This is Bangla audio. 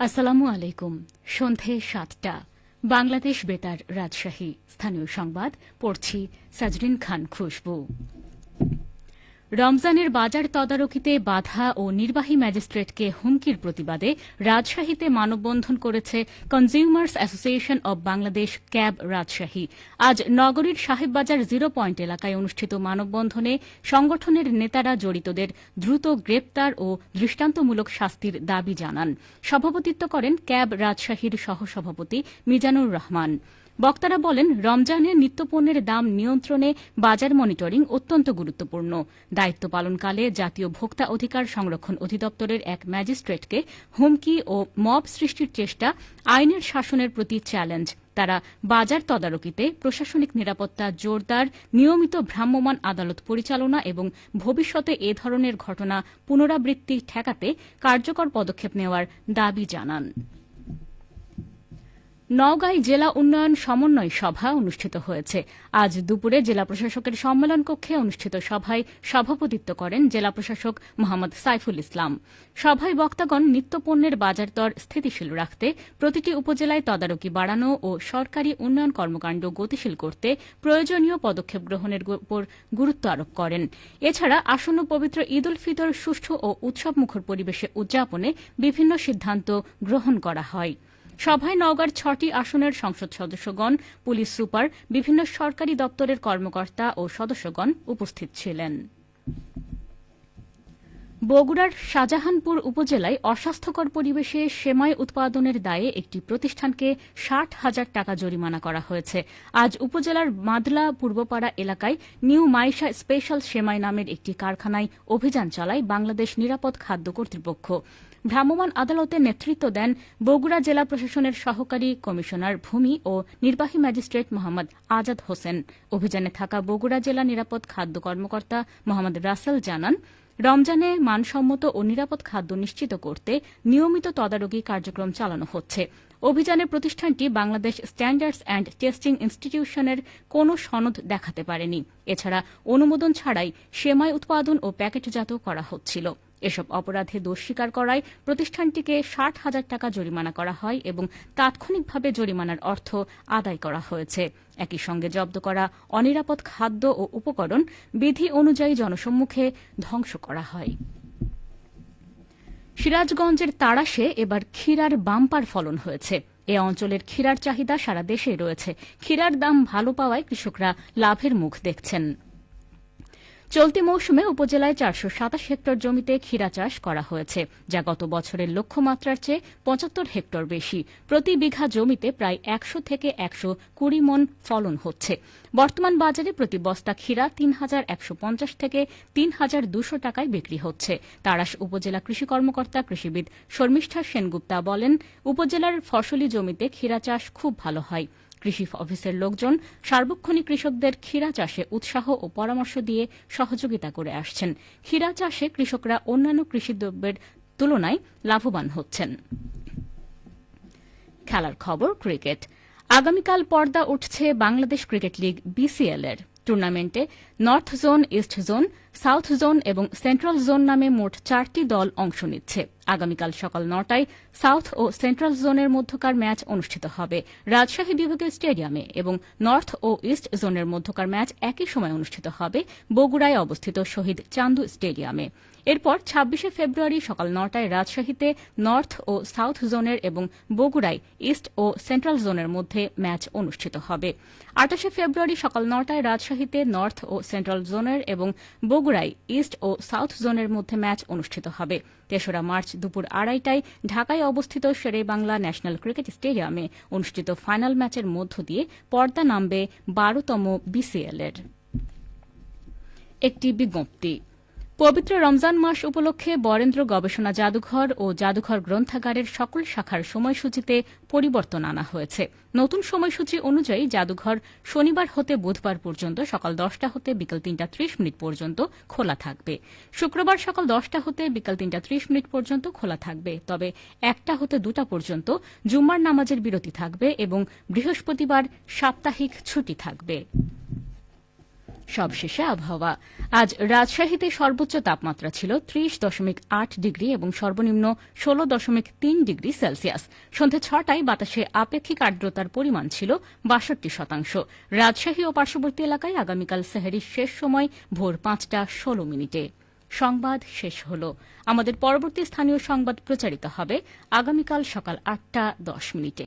আসসালামু আলাইকুম। সন্ধে ৭টা বাংলাদেশ বেতার রাজশাহী। স্থানীয় সংবাদ পড়ছি সাজরিন খান খুশবু। রমজানের বাজার তদারকিতে বাধা ও নির্বাহী ম্যাজিস্ট্রেটকে হুমকির প্রতিবাদে রাজশাহীতে মানববন্ধন করেছে consumers association of Bangladesh cab Rajshahi. আজ নগরীর সাহেববাজার 0 পয়েন্ট এলাকায় অনুষ্ঠিত মানববন্ধনে সংগঠনের নেতারা জড়িতদের দ্রুত গ্রেপ্তার ও দৃষ্টান্তমূলক শাস্তির দাবি জানান। সভাপতিত্ব করেন ক্যাব রাজশাহীর সহসভাপতি মিজানুর রহমান। বক্তারা বলেন, রমজানে নিত্যপণ্যের দাম নিয়ন্ত্রণে বাজার মনিটরিং অত্যন্ত গুরুত্বপূর্ণ। দায়িত্ব পালনকালে জাতীয় ভোক্তা অধিকার সংরক্ষণ অধিদপ্তরের এক ম্যাজিস্ট্রেটকে হুমকি ও মব সৃষ্টির চেষ্টা আইনের শাসনের প্রতি চ্যালেঞ্জ। তারা বাজার তদারকিতে প্রশাসনিক নিরাপত্তা জোরদার, নিয়মিত ভ্রাম্যমাণ আদালত পরিচালনা এবং ভবিষ্যতে এ ধরনের ঘটনা পুনরাবৃত্তি ঠেকাতে কার্যকর পদক্ষেপ নেওয়ার দাবি জানান। নওগাঁয় জেলা উন্নয়ন সমন্বয় সভা অনুষ্ঠিত হয়েছে। আজ দুপুরে জেলা প্রশাসকের সম্মেলন কক্ষে অনুষ্ঠিত সভায় সভাপতিত্ব করেন জেলা প্রশাসক মোহাম্মদ সাইফুল ইসলাম। সভায় বক্তাগণ নিত্যপণ্যের বাজারদর স্থিতিশীল রাখতে প্রতিটি উপজেলায় তদারকি বাড়ানো ও সরকারি উন্নয়ন কর্মকাণ্ড গতিশীল করতে প্রয়োজনীয় পদক্ষেপ গ্রহণের উপর গুরুত্ব আরোপ করেন। এছাড়া আসন্ন পবিত্র ঈদ উল ফিতর সুষ্ঠু ও উৎসবমুখর পরিবেশে উদযাপনে বিভিন্ন সিদ্ধান্ত গ্রহণ করা হয়। সভায় নওগাঁর 6টি আসনের সংসদ সদস্যগণ, পুলিশ সুপার, বিভিন্ন সরকারি দপ্তরের কর্মকর্তা ও সদস্যগণ উপস্থিত ছিলেন। বগুড়ার শাহজাহানপুর উপজেলায় অস্বাস্থ্যকর পরিবেশে সেমাই উৎপাদনের দায়ে একটি প্রতিষ্ঠানকে ৬০,০০০ টাকা জরিমানা করা হয়েছে। আজ উপজেলার মাদলা পূর্বপাড়া এলাকায় নিউ মাইশা স্পেশাল সেমাই নামের একটি কারখানায় অভিযান চালায় বাংলাদেশ নিরাপদ খাদ্য কর্তৃপক্ষ। ভ্রাম্যমাণ আদালতে নেতৃত্ব দেন বগুড়া জেলা প্রশাসনের সহকারী কমিশনার ভূমি ও নির্বাহী ম্যাজিস্ট্রেট মোহাম্মদ আজাদ হোসেন। অভিযানে থাকা বগুড়া জেলা নিরাপদ খাদ্য কর্মকর্তা মোহাম্মদ রাসেল জানান, রমজানে মানসম্মত ও নিরাপদ খাদ্য নিশ্চিত করতে নিয়মিত তদারকি কার্যক্রম চালানো হচ্ছে। অভিযানে প্রতিষ্ঠানটি বাংলাদেশ স্ট্যান্ডার্ডস অ্যান্ড টেস্টিং ইনস্টিটিউশনের কোনো সনদ দেখাতে পারেনি। এছাড়া অনুমোদন ছাড়াই সেমাই উৎপাদন ও প্যাকেটজাত করা হচ্ছিল। এসব অপরাধে দোষ স্বীকার করায় প্রতিষ্ঠানটিকে ৬০,০০০ টাকা জরিমানা করা হয় এবং তাৎক্ষণিকভাবে জরিমানার অর্থ আদায় করা হয়েছে। একই সঙ্গে জব্দ করা অনিরাপদ খাদ্য ও উপকরণ বিধি অনুযায়ী জনসম্মুখে ধ্বংস করা হয়। সিরাজগঞ্জের তাড়াশে এবার ক্ষীরার বাম্পার ফলন হয়েছে। এ অঞ্চলের ক্ষীরার চাহিদা সারা দেশেই রয়েছে। ক্ষীরার দাম ভালো পাওয়ায় কৃষকরা লাভের মুখ দেখছেন। চলতি মৌসুমে উপজেলায় ৪২৭ হেক্টর জমিতে ক্ষীরা চাষ করা হয়েছে, যা গত বছরের লক্ষ্যমাত্রার চেয়ে ৭৫ হেক্টর বেশি। প্রতি বিঘা জমিতে প্রায় ১০০ থেকে ১২০ মণ ফলন হচ্ছে। বর্তমান বাজারে প্রতি বস্তা ক্ষীরা ৩,১৫০ থেকে ৩,২০০ টাকায় বিক্রি হচ্ছে। তাড়াশ উপজেলা কৃষি কর্মকর্তা কৃষিবিদ শর্মিষ্ঠা সেনগুপ্তা বলেন, উপজেলার ফসলি জমিতে ক্ষীরা চাষ খুব ভালো হয়। কৃষি অফিসের লোকজন সার্বক্ষণিক কৃষকদের ক্ষীরা চাষে উৎসাহ ও পরামর্শ দিয়ে সহযোগিতা করে আসছেন। ক্ষীরা চাষে কৃষকরা অন্যান্য কৃষিদ্রব্যের তুলনায় লাভবান হচ্ছেন। খেলার খবর ক্রিকেট। আগামীকাল পর্দা উঠছে বাংলাদেশ ক্রিকেট লীগ বিসিএল এর। টুর্নামেন্টে north zone, east zone, south zone এবং সেন্ট্রাল জোন নামে মোট 4টি দল অংশ নিচ্ছে। আগামীকাল সকাল 9টায় সাউথ ও সেন্ট্রাল জোনের মধ্যকার ম্যাচ অনুষ্ঠিত হবে রাজশাহী বিভাগীয় স্টেডিয়ামে এবং নর্থ ও ইস্ট জোনের মধ্যকার ম্যাচ একই সময় অনুষ্ঠিত হবে বগুড়ায় অবস্থিত শহীদ চান্দু স্টেডিয়ামে। এরপর ২৬শে ফেব্রুয়ারি সকাল 9টায় রাজশাহীতে নর্থ ও সাউথ জোনের এবং বগুড়ায় ইস্ট ও সেন্ট্রাল জোনের মধ্যে ম্যাচ অনুষ্ঠিত হবে। ২৮শে ফেব্রুয়ারি সকাল 9টায় রাজশাহীতে নর্থ ও সেন্ট্রাল জোনের এবং বগুড়ায় ইস্ট ও সাউথ জোনের মধ্যে ম্যাচ অনুষ্ঠিত হবে। ৩রা মার্চ দুপুর ২:৩০টায় ঢাকায় অবস্থিত শেরেবাংলা ন্যাশনাল ক্রিকেট স্টেডিয়ামে অনুষ্ঠিত ফাইনাল ম্যাচের মধ্য দিয়ে পর্দা নামবে ১২তম বিসিএল এর। একটি বিজ্ঞপ্তি। পবিত্র রমজান মাস উপলক্ষে বরেন্দ্র গবেষণা জাদুঘর ও জাদুঘর গ্রন্থাগারের সকল শাখার সময়সূচিতে পরিবর্তন আনা হয়েছে। নতুন সময়সূচি অনুযায়ী জাদুঘর শনিবার হতে বুধবার পর্যন্ত সকাল 10টা হতে বিকেল 3:30 পর্যন্ত খোলা থাকবে। শুক্রবার সকাল 10টা হতে বিকেল 3:30 পর্যন্ত খোলা থাকবে, তবে 1টা হতে 2টা পর্যন্ত জুম্মার নামাজের বিরতি থাকবে এবং বৃহস্পতিবার সাপ্তাহিক ছুটি থাকবে। সবশেষে আবহাওয়া। আজ রাজশাহীতে সর্বোচ্চ তাপমাত্রা ছিল 30.8 ডিগ্রি এবং সর্বনিম্ন 16.3 ডিগ্রি সেলসিয়াস। সন্ধে 6টায় বাতাসে আপেক্ষিক আর্দ্রতার পরিমাণ ছিল 62%। রাজশাহী ও পার্শ্ববর্তী এলাকায় আগামীকাল সেহরির শেষ সময় ভোর 5টা 16 মিনিটে। সংবাদ শেষ হল। আমাদের পরবর্তী স্থানীয় সংবাদ প্রচারিত হবে আগামীকাল সকাল 8টা 10 মিনিটে।